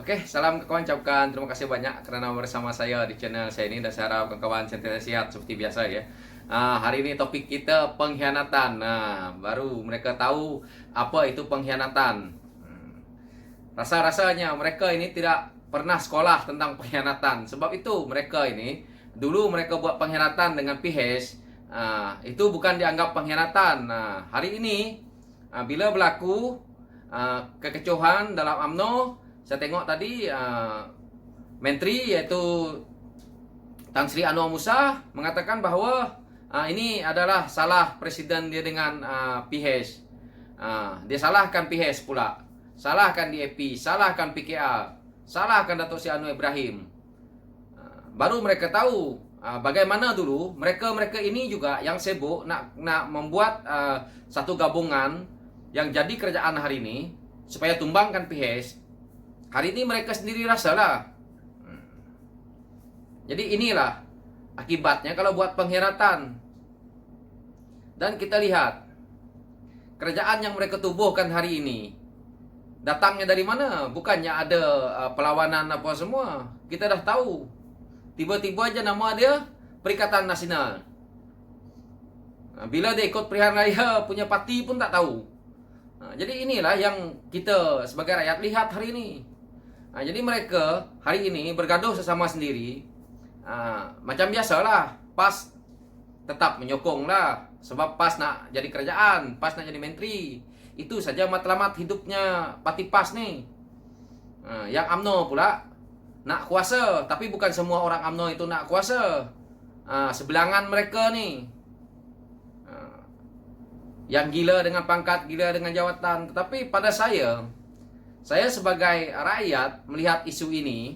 Oke, salam kawan, ucapkan terima kasih banyak karena bersama saya di channel saya ini, dan saya harap kawan sentiasa sehat seperti biasa ya. Hari ini topik kita pengkhianatan. Baru mereka tahu apa itu pengkhianatan. Rasa-rasanya mereka ini tidak pernah sekolah tentang pengkhianatan. Sebab itu mereka ini dulu mereka buat pengkhianatan dengan PHS. Itu bukan dianggap pengkhianatan. Hari ini bila berlaku kekecohan dalam UMNO, saya tengok tadi Menteri yaitu Tan Sri Anwar Musa mengatakan bahawa ini adalah salah Presiden dia dengan PHS. Dia salahkan PHS pula, salahkan DAP, salahkan PKR, salahkan Datuk Seri Anwar Ibrahim. Baru mereka tahu bagaimana dulu mereka ini juga yang sibuk nak membuat satu gabungan yang jadi kerajaan hari ini supaya tumbangkan PHS. Hari ini mereka sendiri rasalah. Jadi inilah akibatnya kalau buat pengkhianatan. Dan kita lihat kerajaan yang mereka tubuhkan hari ini datangnya dari mana? Bukannya ada perlawanan apa semua. Kita dah tahu. Tiba-tiba aja nama dia Perikatan Nasional. Bila dia ikut pilihan raya punya parti pun tak tahu. Jadi inilah yang kita sebagai rakyat lihat hari ini. Jadi mereka hari ini bergaduh sesama sendiri. Macam biasalah, PAS tetap menyokong lah. Sebab PAS nak jadi kerajaan, PAS nak jadi menteri. Itu saja matlamat hidupnya parti PAS ni. Yang UMNO pula nak kuasa. Tapi bukan semua orang UMNO itu nak kuasa. Sebelangan mereka ni yang gila dengan pangkat, gila dengan jawatan. Tetapi pada saya sebagai rakyat melihat isu ini,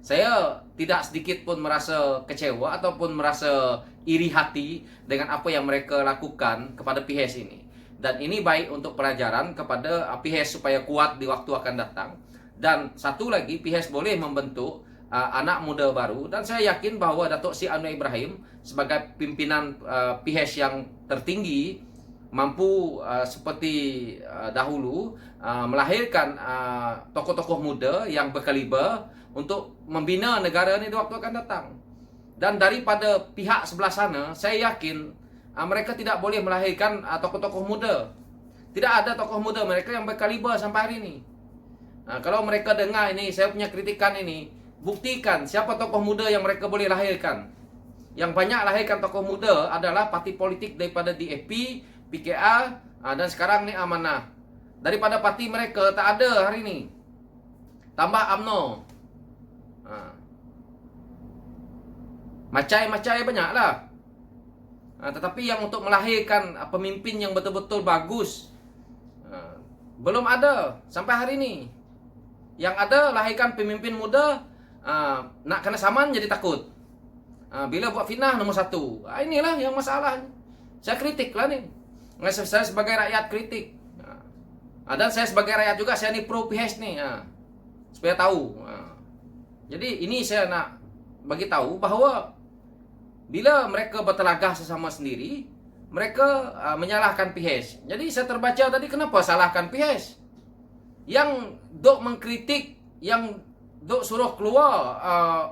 saya tidak sedikit pun merasa kecewa ataupun merasa iri hati dengan apa yang mereka lakukan kepada PHS ini. Dan ini baik untuk pelajaran kepada PHS supaya kuat di waktu akan datang. Dan satu lagi, PHS boleh membentuk anak muda baru. Dan saya yakin bahawa Datuk Seri Anwar Ibrahim sebagai pimpinan PHS yang tertinggi mampu seperti dahulu melahirkan tokoh-tokoh muda yang berkaliber untuk membina negara ini di waktu akan datang. Dan daripada pihak sebelah sana, saya yakin mereka tidak boleh melahirkan tokoh-tokoh muda. Tidak ada tokoh muda mereka yang berkaliber sampai hari ini. Kalau mereka dengar ini, saya punya kritikan ini, buktikan siapa tokoh muda yang mereka boleh lahirkan. Yang banyak lahirkan tokoh muda adalah parti politik daripada DAP, PKR, dan sekarang ni Amanah. Daripada parti mereka tak ada hari ini. Tambah UMNO. Macai-macai banyak lah. Tetapi yang untuk melahirkan pemimpin yang betul-betul bagus belum ada sampai hari ini. Yang ada lahirkan pemimpin muda nak kena saman jadi takut. Bila buat fitnah nombor satu. Inilah yang masalah. Saya kritik lah ni. Saya sebagai rakyat kritik. Dan saya sebagai rakyat juga, saya ni pro PHS ni. Supaya tahu. Jadi ini saya nak bagi tahu bahawa bila mereka bertelagah sesama sendiri, mereka menyalahkan PHS. Jadi saya terbaca tadi, kenapa salahkan PHS? Yang dok mengkritik, yang dok suruh keluar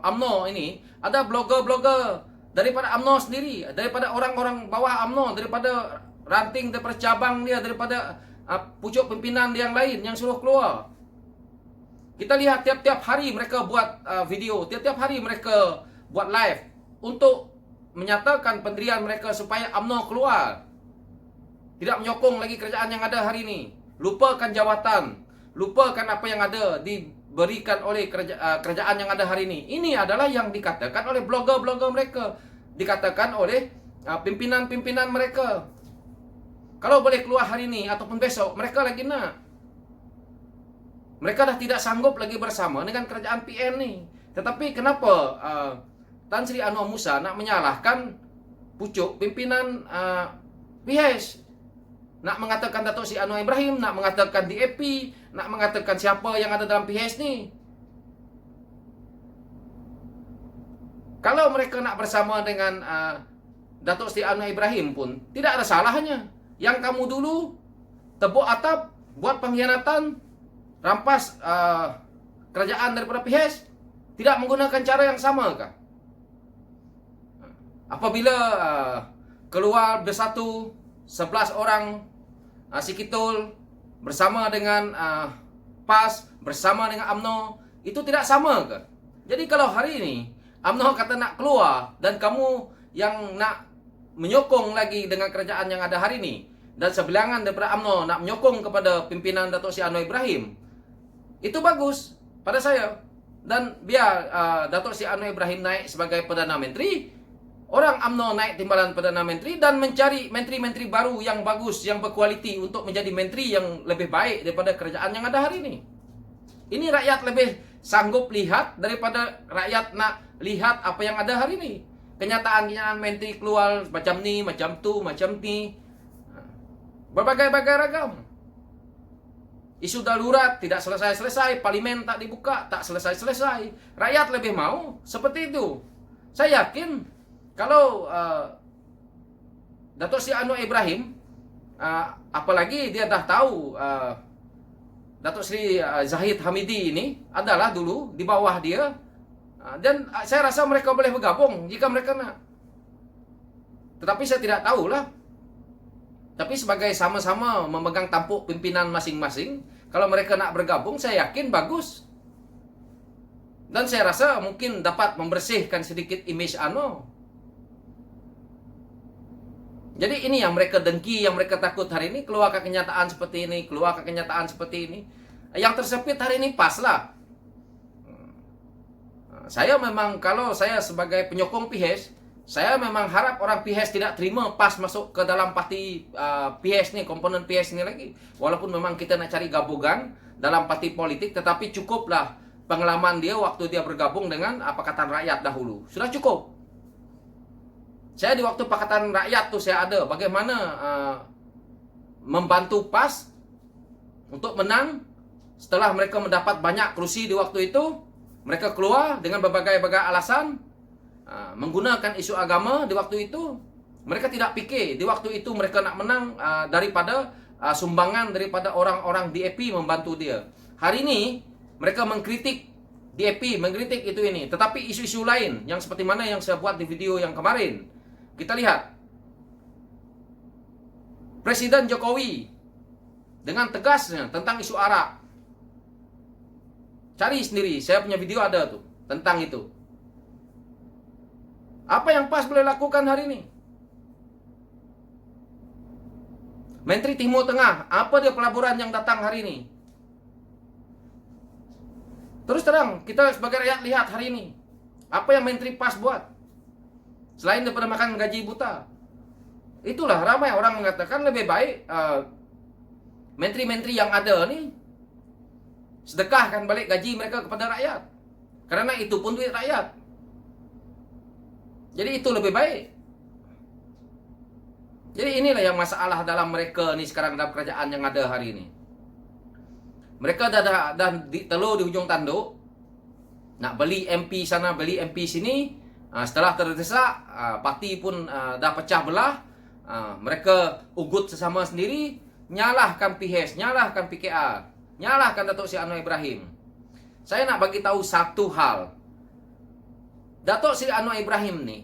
UMNO ini, ada blogger-blogger daripada UMNO sendiri, daripada orang-orang bawah UMNO, daripada ranting, daripada cabang dia, daripada pucuk pimpinan dia yang lain yang suruh keluar. Kita lihat tiap-tiap hari mereka buat video, tiap-tiap hari mereka buat live untuk menyatakan pendirian mereka supaya UMNO keluar. Tidak menyokong lagi kerajaan yang ada hari ini. Lupakan jawatan, lupakan apa yang ada diberikan oleh kerajaan yang ada hari ini. Ini adalah yang dikatakan oleh blogger-blogger mereka, dikatakan oleh pimpinan-pimpinan mereka. Kalau boleh keluar hari ini ataupun besok, mereka lagi nak. Mereka dah tidak sanggup lagi bersama dengan kerajaan PN ni. Tetapi kenapa Tan Sri Anwar Musa nak menyalahkan pucuk pimpinan PHS? Nak mengatakan Datuk Seri Anwar Ibrahim, nak mengatakan DAP, nak mengatakan siapa yang ada dalam PHS ni. Kalau mereka nak bersama dengan Datuk Seri Anwar Ibrahim pun tidak ada salahnya. Yang kamu dulu tebuk atap, buat pengkhianatan, rampas kerajaan daripada PHS tidak menggunakan cara yang sama kah? Apabila keluar bersatu 11 orang Sikitul bersama dengan PAS, bersama dengan UMNO, itu tidak sama ke? Jadi kalau hari ini UMNO kata nak keluar dan kamu yang nak menyokong lagi dengan kerajaan yang ada hari ini, dan sebilangan daripada UMNO nak menyokong kepada pimpinan Datuk Seri Anwar Ibrahim, itu bagus pada saya. Dan biar Datuk Seri Anwar Ibrahim naik sebagai Perdana Menteri, orang UMNO naik timbalan Perdana Menteri dan mencari menteri-menteri baru yang bagus, yang berkualiti untuk menjadi menteri yang lebih baik daripada kerajaan yang ada hari ini. Ini rakyat lebih sanggup lihat daripada rakyat nak lihat apa yang ada hari ini. Kenyataan-kenyataan menteri keluar macam ni, macam tu, macam ni. Berbagai-bagai ragam. Isu darurat tidak selesai-selesai, parlimen tak dibuka, tak selesai-selesai. Rakyat lebih mau seperti itu. Saya yakin kalau Datuk Seri Anwar Ibrahim, apalagi dia dah tahu Datuk Seri Zahid Hamidi ini adalah dulu di bawah dia, dan saya rasa mereka boleh bergabung jika mereka nak. Tetapi saya tidak tahulah. Tapi sebagai sama-sama memegang tampuk pimpinan masing-masing, kalau mereka nak bergabung, saya yakin bagus. Dan saya rasa mungkin dapat membersihkan sedikit image UMNO. Jadi ini yang mereka dengki, yang mereka takut hari ini, keluar ke kenyataan seperti ini, keluar ke kenyataan seperti ini. Yang tersepit hari ini PAS lah. Saya memang, kalau saya sebagai penyokong PHS, saya memang harap orang PHS tidak terima PAS masuk ke dalam parti PHS ni, komponen PHS ni lagi. Walaupun memang kita nak cari gabungan dalam parti politik, tetapi cukuplah pengalaman dia waktu dia bergabung dengan Pakatan Rakyat dahulu. Sudah cukup. Saya di waktu Pakatan Rakyat tu saya ada bagaimana membantu PAS untuk menang. Setelah mereka mendapat banyak kerusi di waktu itu, mereka keluar dengan berbagai-bagai alasan, menggunakan isu agama di waktu itu. Mereka tidak fikir di waktu itu mereka nak menang daripada sumbangan daripada orang-orang DAP membantu dia. Hari ini mereka mengkritik DAP, mengkritik itu ini. Tetapi isu-isu lain yang seperti mana yang saya buat di video yang kemarin, kita lihat Presiden Jokowi dengan tegasnya tentang isu Arak. Cari sendiri, saya punya video ada tuh tentang itu. Apa yang PAS boleh lakukan hari ini? Menteri Timur Tengah, apa dia pelaburan yang datang hari ini? Terus terang, kita sebagai rakyat lihat hari ini, apa yang Menteri PAS buat? Selain daripada makan gaji buta. Itulah ramai orang mengatakan lebih baik menteri-menteri yang ada ni sedekahkan balik gaji mereka kepada rakyat. Karena itu pun duit rakyat. Jadi itu lebih baik. Jadi inilah yang masalah dalam mereka ni sekarang dalam kerajaan yang ada hari ini. Mereka dah telur di hujung tanduk. Nak beli MP sana, beli MP sini. Setelah terdesak, parti pun dah pecah belah. Mereka ugut sesama sendiri, nyalahkan PHS, nyalahkan PKR, nyalahkan Datuk Seri Anwar Ibrahim. Saya nak bagi tahu satu hal. Datuk Seri Anwar Ibrahim ni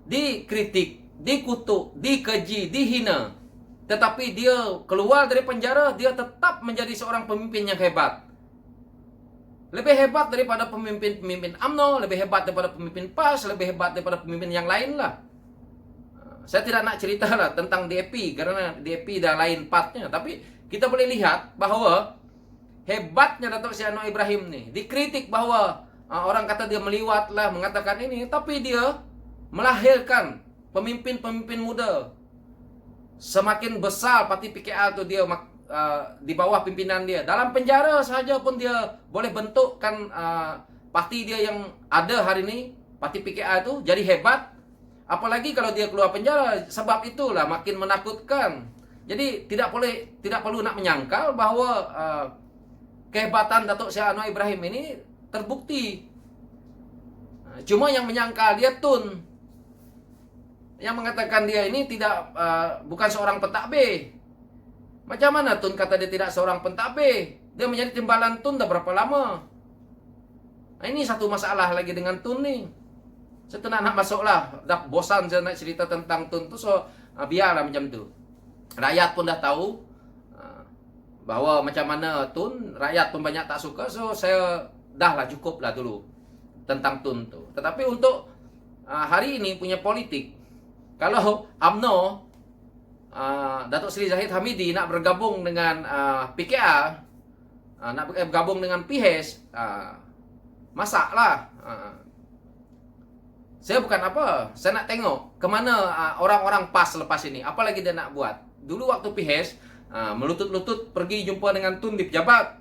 dikritik, dikutuk, dikeji, dihina. Tetapi dia keluar dari penjara, dia tetap menjadi seorang pemimpin yang hebat. Lebih hebat daripada pemimpin-pemimpin UMNO, lebih hebat daripada pemimpin PAS, lebih hebat daripada pemimpin yang lain lah. Saya tidak nak cerita lah tentang DAP, karena DAP dah lain partnya. Tapi kita boleh lihat bahawa hebatnya Datuk Seri Anwar Ibrahim ni. Dikritik bahawa orang kata dia meliwat lah, mengatakan ini. Tapi dia melahirkan pemimpin-pemimpin muda. Semakin besar parti PKR tu dia di bawah pimpinan dia. Dalam penjara sahaja pun dia boleh bentukkan parti dia yang ada hari ini, parti PKR itu jadi hebat. Apalagi kalau dia keluar penjara. Sebab itulah makin menakutkan. Jadi tidak perlu nak menyangkal bahawa kehebatan Datuk Seri Anwar Ibrahim ini terbukti. Cuma yang menyangkal dia Tun, yang mengatakan dia ini bukan seorang pentadbir. Macam mana Tun kata dia tidak seorang pentadbir? Dia menjadi timbalan Tun dah berapa lama. Nah, ini satu masalah lagi dengan Tun nih. Saya tu nak masuk lah. Dah bosan saya nak cerita tentang Tun tu. So biarlah macam tu. Rakyat pun dah tahu bahwa macam mana Tun. Rakyat pun banyak tak suka. So saya dah lah, cukup lah dulu tentang Tun tu. Tetapi untuk hari ini punya politik, kalau UMNO, Datuk Seri Zahid Hamidi nak bergabung dengan PKR, nak bergabung dengan PIHES, masaklah. Saya bukan apa, saya nak tengok ke mana orang-orang PAS lepas ini, apa lagi dia nak buat. Dulu waktu PIHES, melutut-lutut pergi jumpa dengan Tun di pejabat.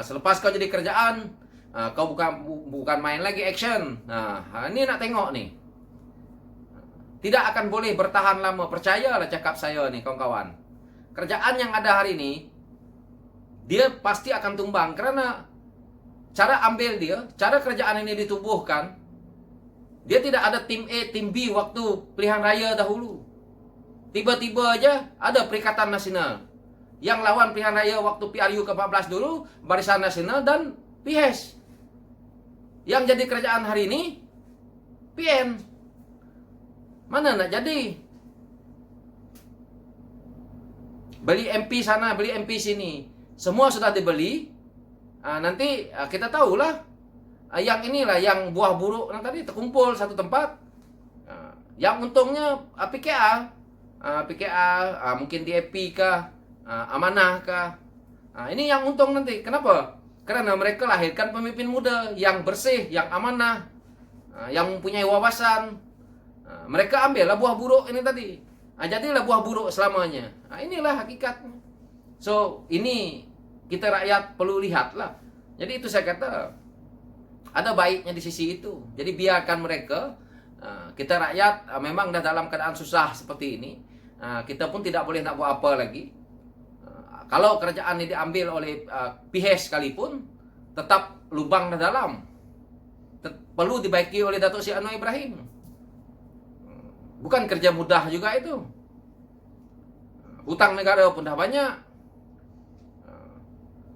Selepas kau jadi kerajaan, kau bukan main lagi action. Ini nak tengok nih. Tidak akan boleh bertahan lama, percayalah cakap saya nih kawan-kawan. Kerajaan yang ada hari ini, dia pasti akan tumbang karena cara ambil dia, cara kerajaan ini ditubuhkan, dia tidak ada tim A, tim B waktu pilihan raya dahulu. Tiba-tiba aja ada Perikatan Nasional. Yang lawan pilihan raya waktu PRU ke-14 dulu, Barisan Nasional dan PIHES. Yang jadi kerajaan hari ini, PN. Mana nak jadi? Beli MP sana, beli MP sini. Semua sudah dibeli. Nanti kita tahulah. Yang inilah, yang buah buruk yang tadi terkumpul satu tempat. Yang untungnya PKR. Mungkin DAP kah, Amanah kah. Ini yang untung nanti. Kenapa? Karena mereka lahirkan pemimpin muda yang bersih, yang amanah, yang mempunyai wawasan. Mereka ambillah buah buruk ini tadi. Jadilah buah buruk selamanya. Inilah hakikatnya. So, ini kita rakyat perlu lihatlah. Jadi itu saya kata, ada baiknya di sisi itu. Jadi biarkan mereka, kita rakyat memang dah dalam keadaan susah seperti ini. Kita pun tidak boleh nak buat apa lagi. Kalau kerajaan ini diambil oleh PIHES sekalipun, tetap lubang dah dalam. Perlu dibaiki oleh Datuk Seri Anwar Ibrahim. Bukan kerja mudah juga itu. Hutang negara pun dah banyak.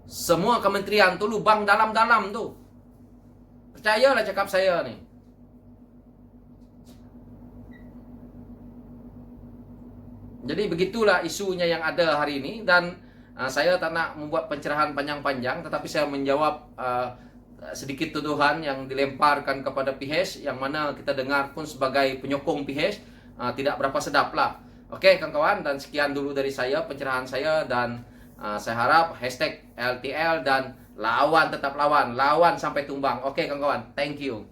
Semua kementerian tu lubang dalam-dalam tu. Percayalah cakap saya ni. Jadi begitulah isunya yang ada hari ini. Dan saya tak nak membuat pencerahan panjang-panjang, tetapi saya menjawab sedikit tuduhan yang dilemparkan kepada PIHES, yang mana kita dengar pun sebagai penyokong PIHES tidak berapa sedap lah. Oke kawan-kawan, dan sekian dulu dari saya pencerahan saya. Dan saya harap hashtag LTL dan lawan tetap lawan, lawan sampai tumbang. Oke kawan-kawan, thank you.